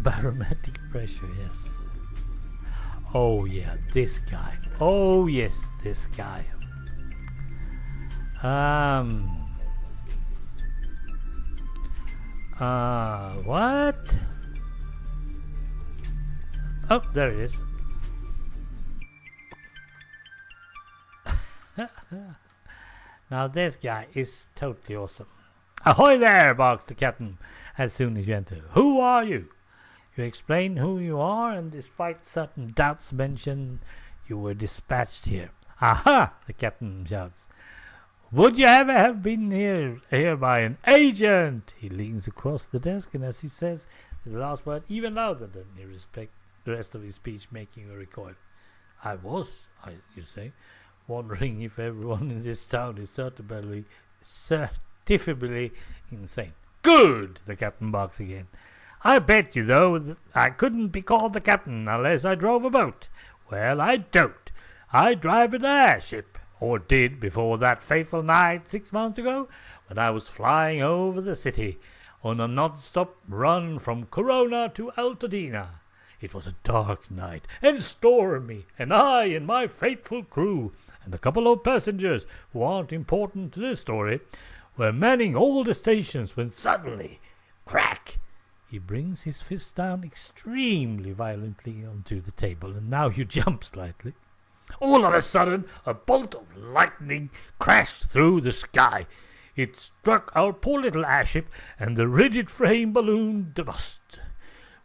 Barometric pressure, yes. Oh yeah, this guy. Oh yes, this guy. What? Oh, there it is. Now this guy is totally awesome. Ahoy there, barks the captain as soon as you enter. Who are you? You explain who you are, and despite certain doubts mentioned, you were dispatched here. Aha! The captain shouts. Would you ever have been here by an agent? He leans across the desk, and as he says the last word even louder than he respect the rest of his speech, making a recoil. I was, you say, wondering if everyone in this town is certifiably insane. Good! The captain barks again. I bet you, though, that I couldn't be called the captain unless I drove a boat. Well, I don't. I drive an airship, or did before that fateful night 6 months ago, when I was flying over the city on a non-stop run from Corona to Altadena. It was a dark night and stormy, and I and my faithful crew, and a couple of passengers who aren't important to this story, were manning all the stations when suddenly, crack! He brings his fist down extremely violently onto the table, and now you jump slightly. All of a sudden, a bolt of lightning crashed through the sky. It struck our poor little airship, and the rigid frame ballooned to bust.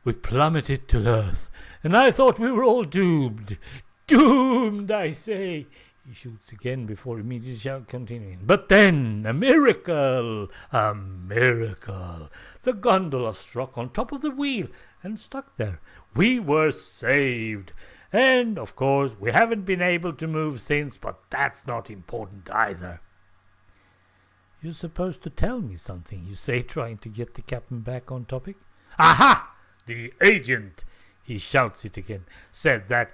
We plummeted to earth, and I thought we were all doomed. Doomed, I say. He shoots again before immediately continuing. But then, a miracle! A miracle! The gondola struck on top of the wheel and stuck there. We were saved. And, of course, we haven't been able to move since, but that's not important either. You're supposed to tell me something, you say, trying to get the captain back on topic. Aha! The agent, he shouts it again, said that,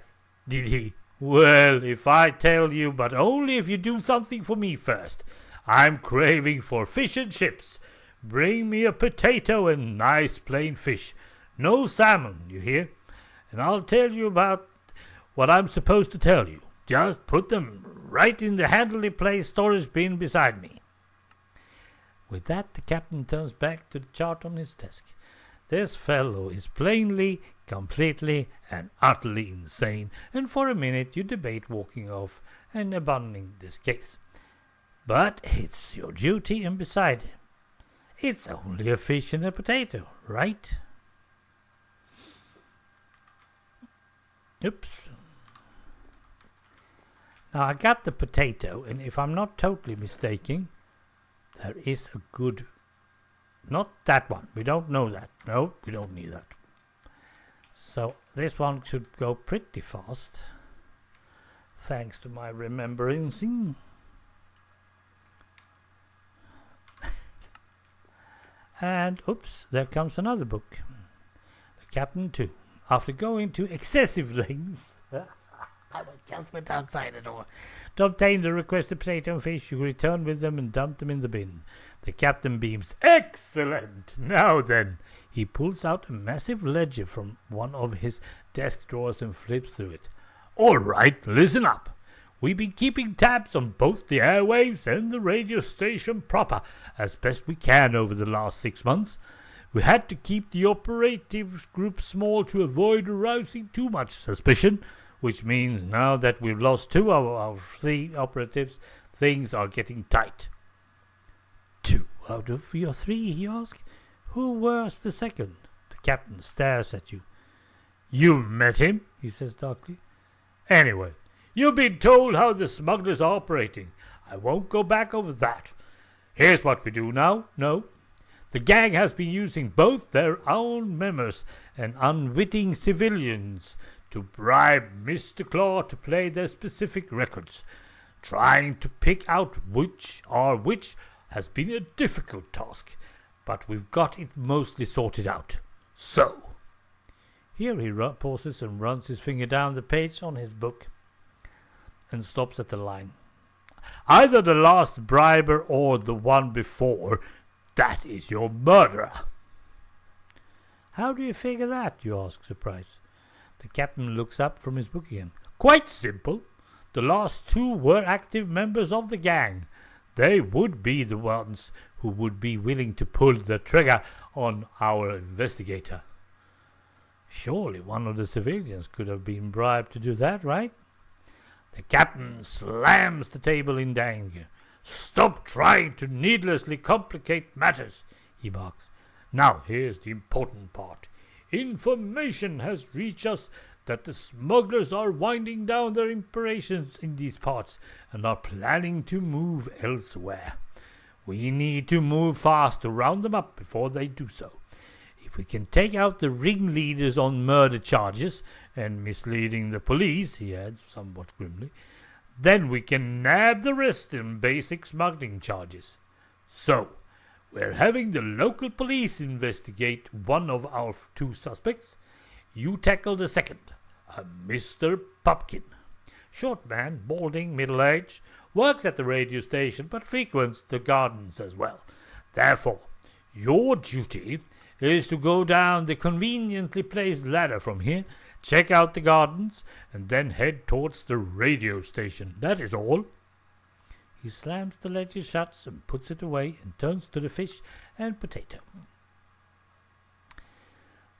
did he? Well, if I tell you, but only if you do something for me first. I'm craving for fish and chips. Bring me a potato and nice plain fish. No salmon, you hear? And I'll tell you about what I'm supposed to tell you. Just put them right in the handily placed storage bin beside me. With that, the captain turns back to the chart on his desk. This fellow is plainly, completely, and utterly insane, and for a minute you debate walking off and abandoning this case. But it's your duty, and beside it's only a fish and a potato, right? Oops. Now I got the potato, and if I'm not totally mistaken, there is a good... Not that one. We don't know that. No, we don't need that. So this one should go pretty fast. Thanks to my remembering. And, oops, there comes another book. The Captain 2. After going to excessive lengths... I just went outside the door. To obtain the requested potato and fish, you return with them and dump them in the bin. The captain beams. Excellent! Now then, he pulls out a massive ledger from one of his desk drawers and flips through it. All right, listen up. We've been keeping tabs on both the airwaves and the radio station proper as best we can over the last 6 months. We had to keep the operative group small to avoid arousing too much suspicion, which means now that we've lost 2 of our 3 operatives, things are getting tight. 2 out of your 3, he asks. Who was the second? The captain stares at you. You've met him, he says darkly. Anyway, you've been told how the smugglers are operating. I won't go back over that. Here's what we do now. No. The gang has been using both their own members and unwitting civilians to bribe Mr. Claw to play their specific records. Trying to pick out which are which has been a difficult task, but we've got it mostly sorted out. So, here he pauses and runs his finger down the page on his book and stops at the line. Either the last briber or the one before, that is your murderer. How do you figure that, you ask, surprised. The captain looks up from his book again. Quite simple. The last two were active members of the gang. They would be the ones who would be willing to pull the trigger on our investigator. Surely one of the civilians could have been bribed to do that, right? The captain slams the table in anger. Stop trying to needlessly complicate matters, he barks. Now here's the important part. Information has reached us that the smugglers are winding down their operations in these parts and are planning to move elsewhere. We need to move fast to round them up before they do so. If we can take out the ringleaders on murder charges and misleading the police, he adds somewhat grimly, then we can nab the rest in basic smuggling charges. So, we're having the local police investigate one of our two suspects. You tackle the second, a Mr. Pupkin. Short man, balding, middle-aged, works at the radio station but frequents the gardens as well. Therefore, your duty is to go down the conveniently placed ladder from here, check out the gardens, and then head towards the radio station. That is all. He slams the ledger shut and puts it away and turns to the fish and potato.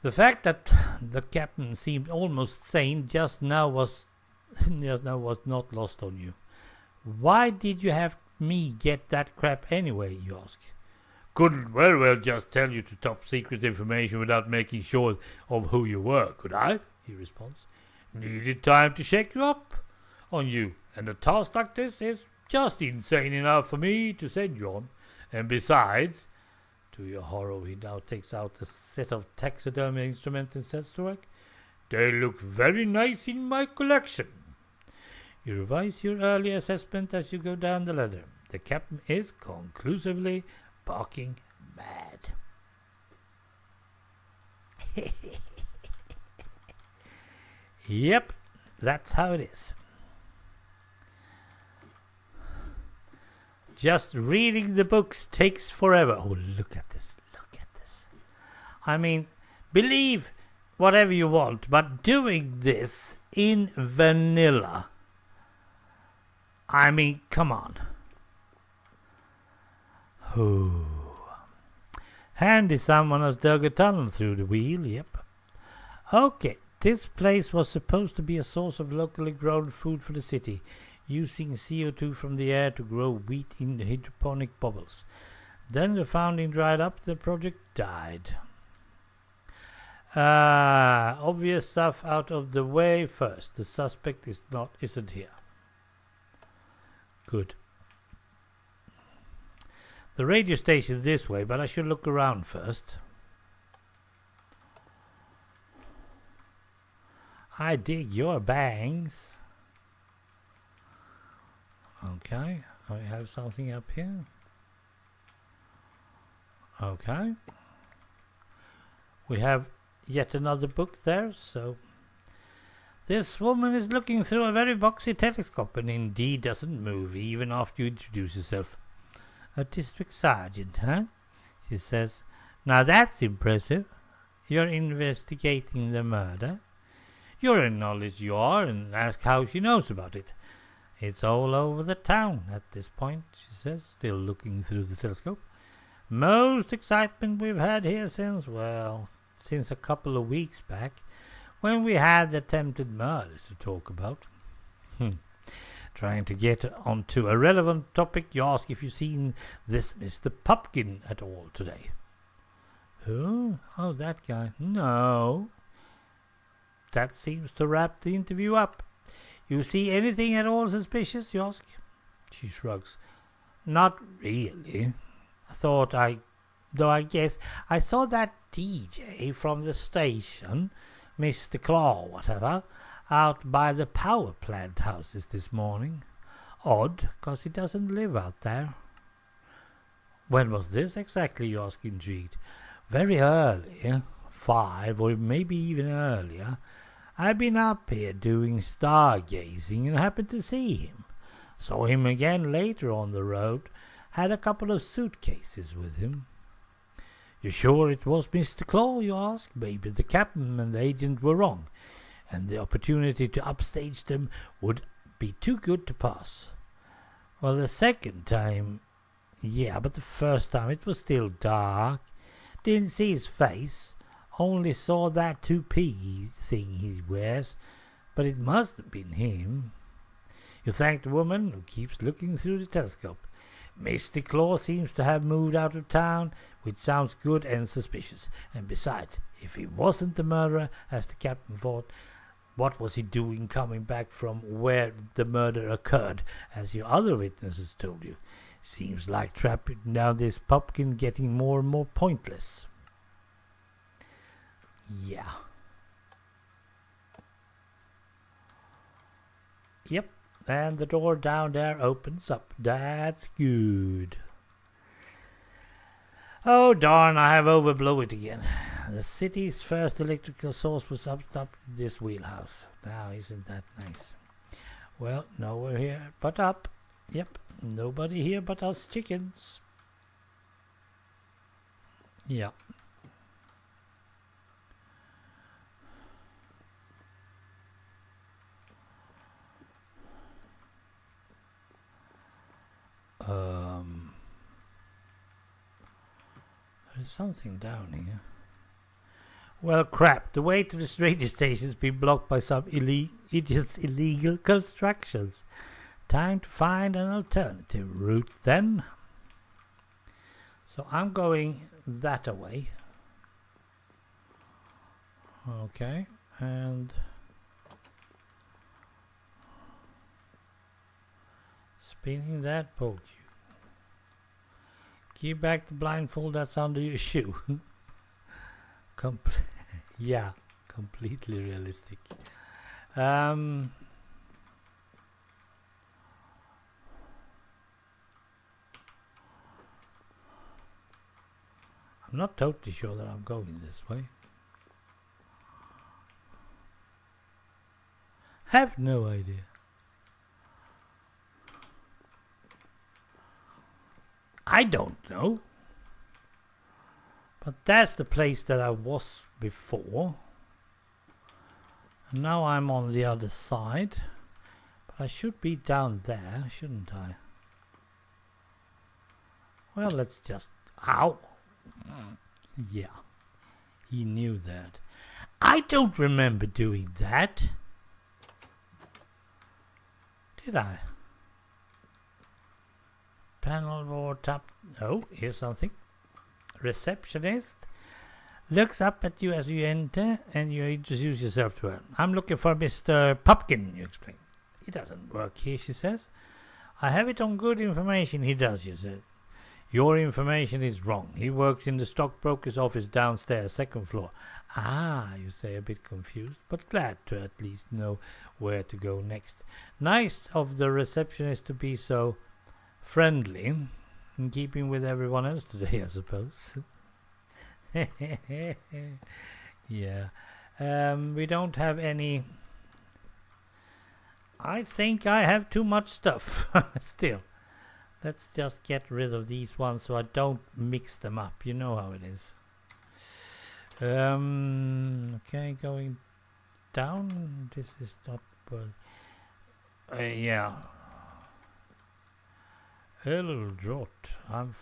The fact that the captain seemed almost sane just now was not lost on you. Why did you have me get that crap anyway, you ask? Couldn't very well just tell you to top secret information without making sure of who you were, could I? He responds. Needed time to shake you up on you, and a task like this is just insane enough for me to send you on. And besides, to your horror, he now takes out a set of taxidermy instruments and sets to work. They look very nice in my collection. You revise your early assessment as you go down the ladder. The captain is conclusively barking mad. Yep, that's how it is. Just reading the books takes forever. Oh, look at this. Look at this. I mean, believe whatever you want, but doing this in vanilla. I mean, come on. Ooh. Handy someone has dug a tunnel through the wheel, yep. Okay, this place was supposed to be a source of locally grown food for the city, using CO2 from the air to grow wheat in hydroponic bubbles. Then the founding dried up, the project died. Obvious stuff out of the way first. The suspect isn't here. Good. The radio station is this way, but I should look around first. I dig your bangs. Okay, I have something up here. Okay. We have yet another book there, so... This woman is looking through a very boxy telescope and indeed doesn't move even after you introduce yourself. A district sergeant, huh? She says. Now that's impressive. You're investigating the murder. You acknowledge you are and ask how she knows about it. It's all over the town at this point, she says, still looking through the telescope. Most excitement we've had here since a couple of weeks back, when we had the attempted murders to talk about. Trying to get onto a relevant topic, you ask if you've seen this Mr. Pupkin at all today. Who? Oh, that guy. No. That seems to wrap the interview up. You see anything at all suspicious, you ask? She shrugs. Not really. Though I guess I saw that DJ from the station, Mr. Claw, whatever, out by the power plant houses this morning. Odd, 'cause he doesn't live out there. When was this exactly, you ask, intrigued? Very early, 5 or maybe even earlier. I've been up here doing stargazing and happened to see him. Saw him again later on the road. Had a couple of suitcases with him. You sure it was Mr. Claw, you ask? Maybe the captain and the agent were wrong, and the opportunity to upstage them would be too good to pass. Well, the second time, yeah, but the first time it was still dark. Didn't see his face, only saw that toupee thing he wears, but it must have been him. You thank the woman who keeps looking through the telescope. Mr. Claw seems to have moved out of town, which sounds good and suspicious. And besides, if he wasn't the murderer, as the captain thought, what was he doing coming back from where the murder occurred, as your other witnesses told you? Seems like trapping down this Pupkin getting more and more pointless. Yeah. Yep. And the door down there opens up. That's good. Oh darn, I have overblown it again. The city's first electrical source was up this wheelhouse. Now, isn't that nice? Well, nowhere here but up. Yep, nobody here but us chickens. Yeah. There's something down here. Well, crap. The way to this radio station's been blocked by some idiots' illegal constructions. Time to find an alternative route then. So I'm going that way. Okay, and spinning that pole cube. Keep back the blindfold that's under your shoe. Yeah, completely realistic. I'm not totally sure that I'm going this way. Have no idea. I don't know. But that's the place that I was before. And now I'm on the other side. But I should be down there, shouldn't I? Well, let's just... Ow! Yeah. He knew that. I don't remember doing that. Did I? Panel board top. Oh, here's something. Receptionist looks up at you as you enter and you introduce yourself to her. I'm looking for Mr. Pupkin, you explain. He doesn't work here, she says. I have it on good information he does, you said. Your information is wrong. He works in the stockbroker's office downstairs, second floor. Ah, you say, a bit confused, but glad to at least know where to go next. Nice of the receptionist to be so friendly, in keeping with everyone else today, I suppose. Yeah. We don't have any... I think I have too much stuff. Still. Let's just get rid of these ones so I don't mix them up. You know how it is. Okay, going down. This is not... yeah. Hello, Drot. I'm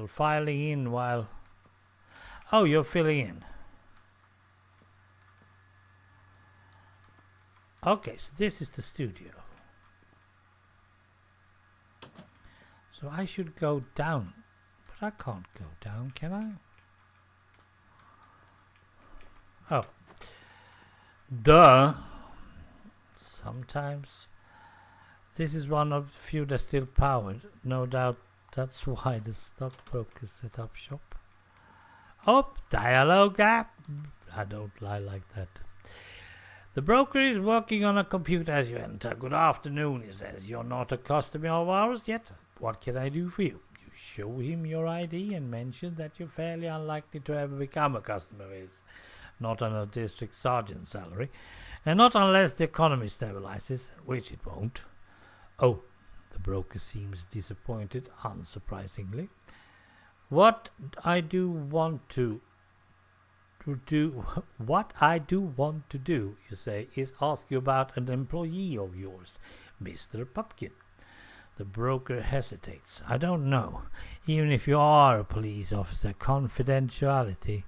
filing in while... Oh, you're filling in. Okay, so this is the studio. So I should go down. But I can't go down, can I? Oh. Duh. Sometimes... This is one of the few that's still powered. No doubt that's why the stockbroker set up shop. Oh, dialogue app. I don't lie like that. The broker is working on a computer as you enter. Good afternoon, he says. You're not a customer of ours yet. What can I do for you? You show him your ID and mention that you're fairly unlikely to ever become a customer of his. Not on a district sergeant's salary. And not unless the economy stabilizes, which it won't. Oh, the broker seems disappointed, unsurprisingly. What I do want to do, you say, is ask you about an employee of yours, Mr. Pupkin. The broker hesitates. I don't know. Even if you are a police officer, confidentiality.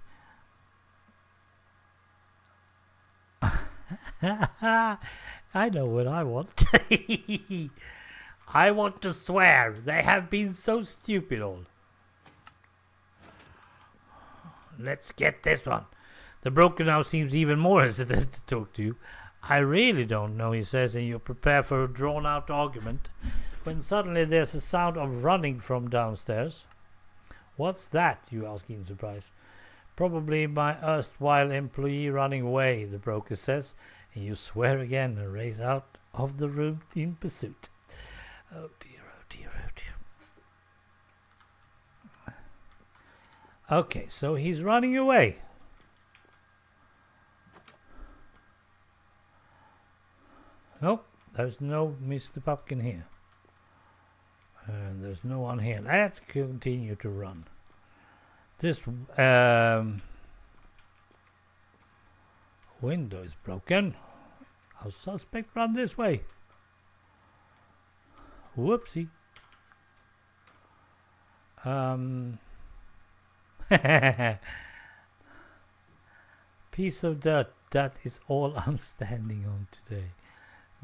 I know what I want. I want to swear. They have been so stupid all. Let's get this one. The broker now seems even more hesitant to talk to you. I really don't know, he says, and you prepare for a drawn-out argument, when suddenly there's a sound of running from downstairs. What's that, you ask in surprise. Probably my erstwhile employee running away, the broker says, and you swear again and race out of the room in pursuit. Oh dear, oh dear, oh dear. Okay, so he's running away. Nope, there's no Mr. Pupkin here. And there's no one here. Let's continue to run. This window is broken. Our suspect run this way. Whoopsie. Piece of dirt. That is all I'm standing on today.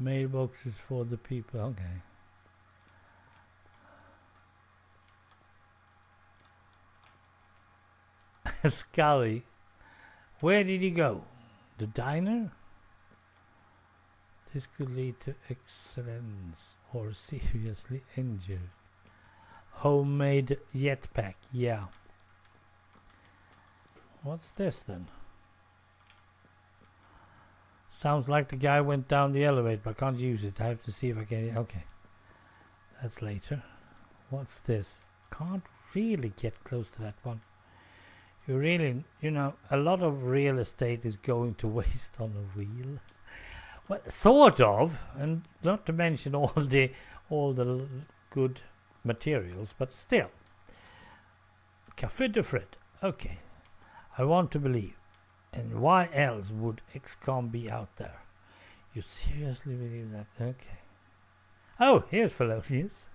Mailboxes for the people. Okay. Scully. Where did he go? The diner? This could lead to excellence or seriously injured. Homemade jetpack. Yeah. What's this then? Sounds like the guy went down the elevator, but I can't use it. I have to see if I can. Okay. That's later. What's this? Can't really get close to that one. You really, a lot of real estate is going to waste on a wheel. Well, sort of, and not to mention all the good materials, but still. Café de Fred. Okay. I want to believe. And why else would XCOM be out there? You seriously believe that? Okay. Oh, here's Felonious.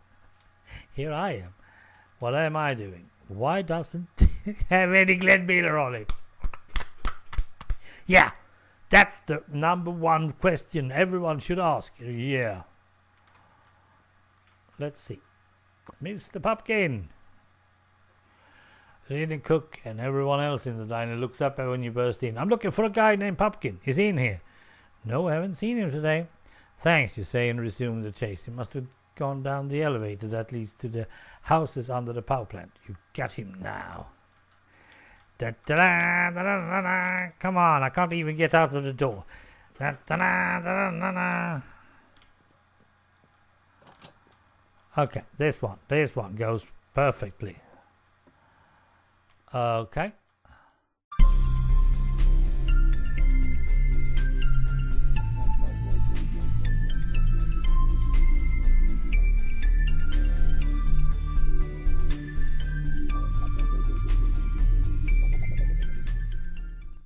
Here I am. What am I doing? Why doesn't it have any Glenn Miller on it? Yeah, that's the number one question everyone should ask. Yeah. Let's see. Mr. Pupkin. Reading Cook and everyone else in the diner looks up when you burst in. I'm looking for a guy named Pupkin. Is he in here? No, I haven't seen him today. Thanks, you say, and resume the chase. He must have gone down the elevator that leads to the houses under the power plant. You got him now. Da, da, da, da, da, da. Come on, I can't even get out of the door. Da, da, da, da, da, da. Okay, this one goes perfectly. Okay.